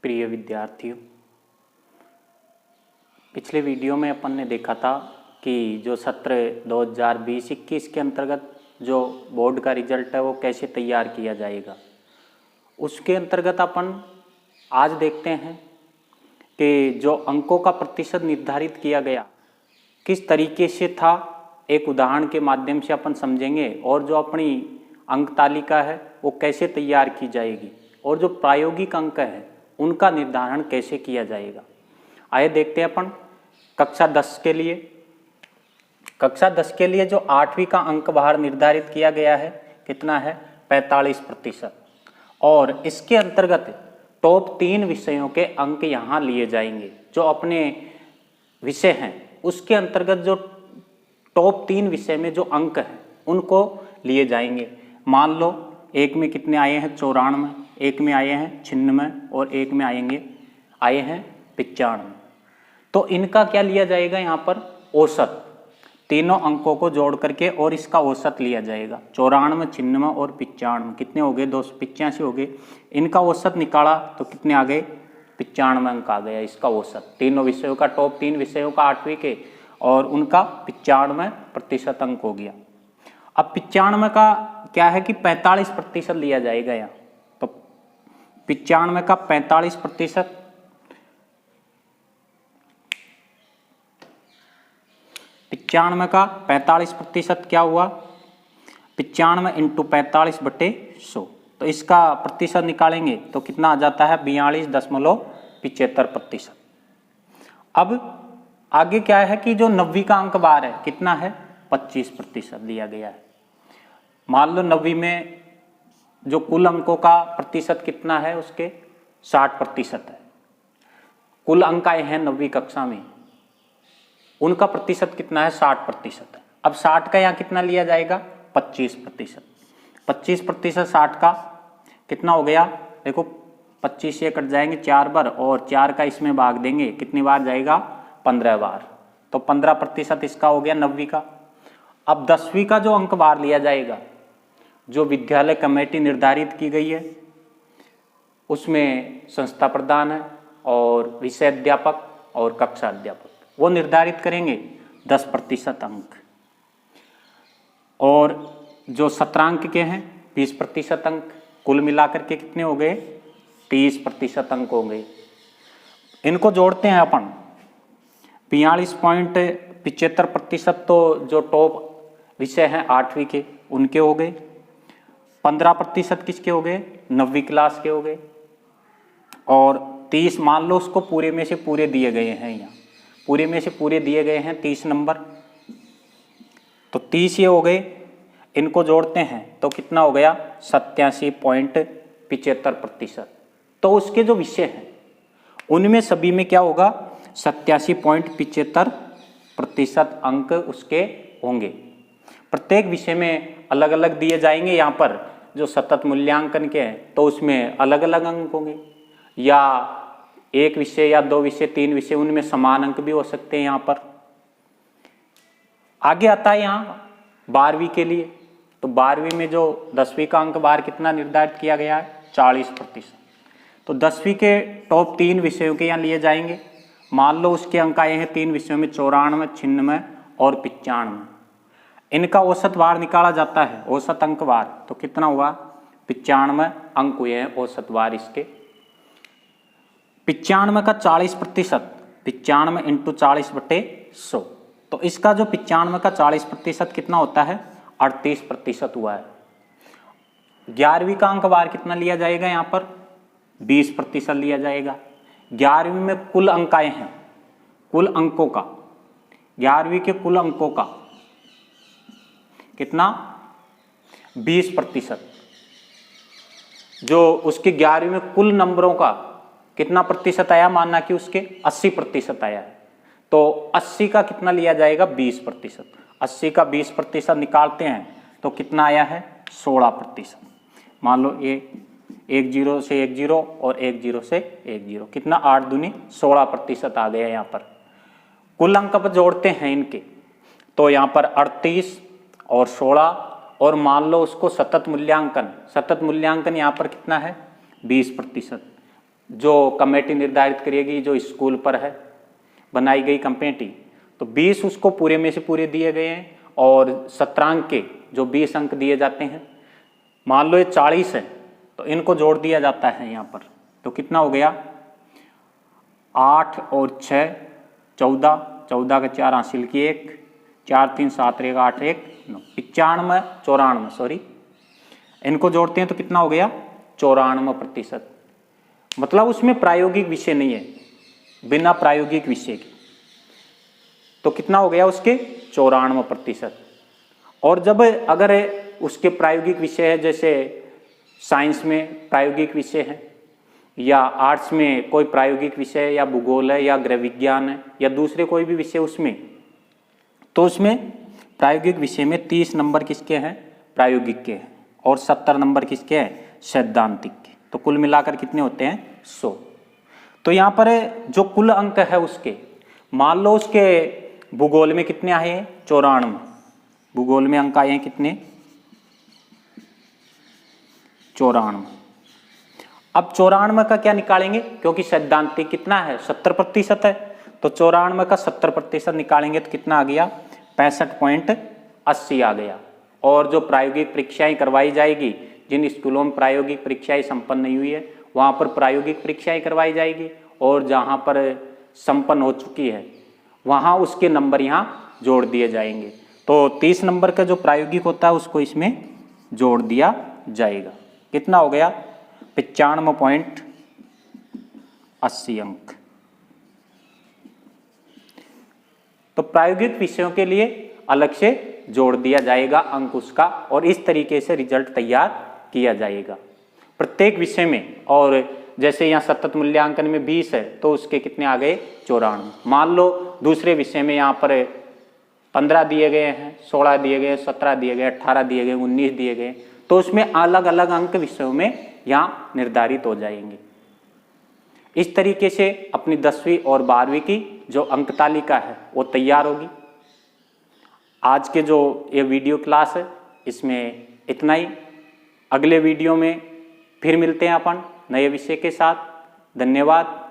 प्रिय विद्यार्थियों, पिछले वीडियो में अपन ने देखा था कि जो सत्र 2020-21 के अंतर्गत जो बोर्ड का रिजल्ट है वो कैसे तैयार किया जाएगा। उसके अंतर्गत अपन आज देखते हैं कि जो अंकों का प्रतिशत निर्धारित किया गया किस तरीके से था, एक उदाहरण के माध्यम से अपन समझेंगे। और जो अपनी अंक तालिका है वो कैसे तैयार की जाएगी और जो प्रायोगिक अंक है उनका निर्धारण कैसे किया जाएगा। आइए देखते हैं अपन कक्षा 10 के लिए। कक्षा 10 के लिए जो 8वीं का अंक बाहर निर्धारित किया गया है कितना है 45%। और इसके अंतर्गत टॉप 3 विषयों के अंक यहाँ लिए जाएंगे। जो अपने विषय हैं उसके अंतर्गत जो टॉप 3 विषय में जो अंक हैं उनको लिए जाएंगे। मान लो एक में कितने आए हैं 94, एक में आए हैं 96 और एक में आए हैं 95। तो इनका क्या लिया जाएगा यहाँ पर औसत, तीनों अंकों को जोड़ करके और इसका औसत लिया जाएगा। 94, 96 और 95 कितने हो गए 285 हो गए। इनका औसत निकाला तो कितने आ गए 95 अंक आ गया इसका औसत। तीनों विषयों का टॉप 3 विषयों का 8वीं के और उनका 95% अंक हो गया। अब 95 का क्या है कि 45% लिया जाएगा यहाँ। तो 95 का 45%, 95 का 45% क्या हुआ 95 इंटू 45/100। तो इसका प्रतिशत निकालेंगे तो कितना आ जाता है 42.75%। अब आगे क्या है कि जो 90वीं का अंक बार है कितना है 25% लिया गया है। मान लो 90वीं में जो कुल अंकों का प्रतिशत कितना है उसके 60% है। कुल अंक आए हैं 90वीं कक्षा में, उनका प्रतिशत कितना है 60% है। अब 60 का यहाँ कितना लिया जाएगा 25%। 25% 60 का कितना हो गया देखो 25 से कट जाएंगे 4 बार और 4 का इसमें भाग देंगे कितनी बार जाएगा 15 बार। तो 15% इसका हो गया 90वीं का। अब 10वीं का जो अंक बार लिया जाएगा जो विद्यालय कमेटी निर्धारित की गई है उसमें संस्था प्रधान है और विषय अध्यापक और कक्षा अध्यापक वो निर्धारित करेंगे 10% अंक। और जो सत्रांक के हैं 20% अंक, कुल मिलाकर के कितने हो गए 30% अंक हो गए। इनको जोड़ते हैं अपन 42.75% तो जो टॉप विषय हैं 8वीं के उनके हो गए। 15% किसके हो गए 9वीं क्लास के हो गए। और 30 मान लो उसको पूरे में से पूरे दिए गए हैं, यहाँ पूरे में से पूरे दिए गए हैं 30 नंबर। तो 30 ये हो गए, इनको जोड़ते हैं तो कितना हो गया 87.75%। तो उसके जो विषय हैं उनमें सभी में क्या होगा 87.75% अंक उसके होंगे। प्रत्येक विषय में अलग अलग दिए जाएंगे। यहाँ पर जो सतत मूल्यांकन के हैं तो उसमें अलग अलग अंक होंगे, या एक विषय या 2 विषय 3 विषय उनमें समान अंक भी हो सकते हैं। यहाँ पर आगे आता है यहाँ 12वीं के लिए। तो 12वीं में जो 10वीं का अंक बार कितना निर्धारित किया गया है 40%। तो 10वीं के टॉप 3 विषयों के यहाँ लिए जाएंगे। मान लो उसके अंक आए हैं 3 विषयों में 94, 96 और 95। इनका औसत बार निकाला जाता है, औसत अंक बार। तो कितना हुआ 95 अंक हुए हैं औसत बार इसके। 95 का 40%, 95 इंटू 40/100। तो इसका जो 95 का 40% कितना होता है 38% हुआ है। 11वीं का अंक बार कितना लिया जाएगा यहाँ पर 20% लिया जाएगा। 11वीं में कुल अंक आए हैं, कुल अंकों का 11वीं के कुल अंकों का कितना 20%। जो उसके 11वीं में कुल नंबरों का कितना प्रतिशत आया, मानना कि उसके 80% आया है। तो 80 का कितना लिया जाएगा 20%। 80 का 20% निकालते हैं तो कितना आया है 16%। मान लो ये 1 0 से 1 0 और 1 0 से 1 0 कितना 8 दूनी 16% आ गया। यहाँ पर कुल अंक पर जोड़ते हैं इनके तो यहाँ पर 38 और 16 और मान लो उसको सतत मूल्यांकन यहाँ पर कितना है 20%। जो कमेटी निर्धारित करेगी, जो स्कूल पर है बनाई गई कमेटी, तो 20 उसको पूरे में से पूरे दिए गए हैं और 17 अंक के जो 20 अंक दिए जाते हैं। मान लो ये 40 है तो इनको जोड़ दिया जाता है यहाँ पर, तो कितना हो गया 8 और 6 14, 14 का 4 हासिल की 1, 4 3 7 रहेगा 8 1 9, 95 94 सॉरी, इनको जोड़ते हैं तो कितना हो गया 94%। मतलब उसमें प्रायोगिक विषय नहीं है, बिना प्रायोगिक विषय के, तो कितना हो गया उसके 94%। और जब अगर उसके प्रायोगिक विषय है, जैसे साइंस में प्रायोगिक विषय है या आर्ट्स में कोई प्रायोगिक विषय है या भूगोल है या गृह विज्ञान है या दूसरे कोई भी विषय उसमें, तो उसमें प्रायोगिक विषय में 30 नंबर किसके हैं प्रायोगिक के हैं और 70 नंबर किसके हैं सैद्धांतिक के, तो कुल मिलाकर कितने होते हैं 100। तो यहाँ पर जो कुल अंक है उसके, मान लो उसके भूगोल में कितने आए हैं 94, भूगोल में अंक आए हैं कितने 94। अब 94 का क्या निकालेंगे, क्योंकि सैद्धांतिक कितना है 70% है, तो 94 का 70% निकालेंगे तो कितना आ गया 65.80 आ गया। और जो प्रायोगिक परीक्षाएं करवाई जाएगी, जिन स्कूलों में प्रायोगिक परीक्षाएं संपन्न नहीं हुई है वहाँ पर प्रायोगिक परीक्षाएं करवाई जाएगी, और जहाँ पर संपन्न हो चुकी है वहाँ उसके नंबर यहाँ जोड़ दिए जाएंगे। तो 30 नंबर का जो प्रायोगिक होता है उसको इसमें जोड़ दिया जाएगा। कितना हो गया 95.80 अंक। तो प्रायोगिक विषयों के लिए अलग से जोड़ दिया जाएगा अंक उसका, और इस तरीके से रिजल्ट तैयार किया जाएगा प्रत्येक विषय में। और जैसे यहाँ सतत मूल्यांकन में 20 है तो उसके कितने आ गए 94। मान लो दूसरे विषय में यहाँ पर 15 दिए गए हैं, 16 दिए गए, 17 दिए गए, 18 दिए गए, 19 दिए गए, तो उसमें अलग अलग अंक विषयों में यहाँ निर्धारित हो जाएंगे। इस तरीके से अपनी 10वीं और 12वीं की जो अंक तालिका है वो तैयार होगी। आज के जो ये वीडियो क्लास है इसमें इतना ही। अगले वीडियो में फिर मिलते हैं अपन नए विषय के साथ। धन्यवाद।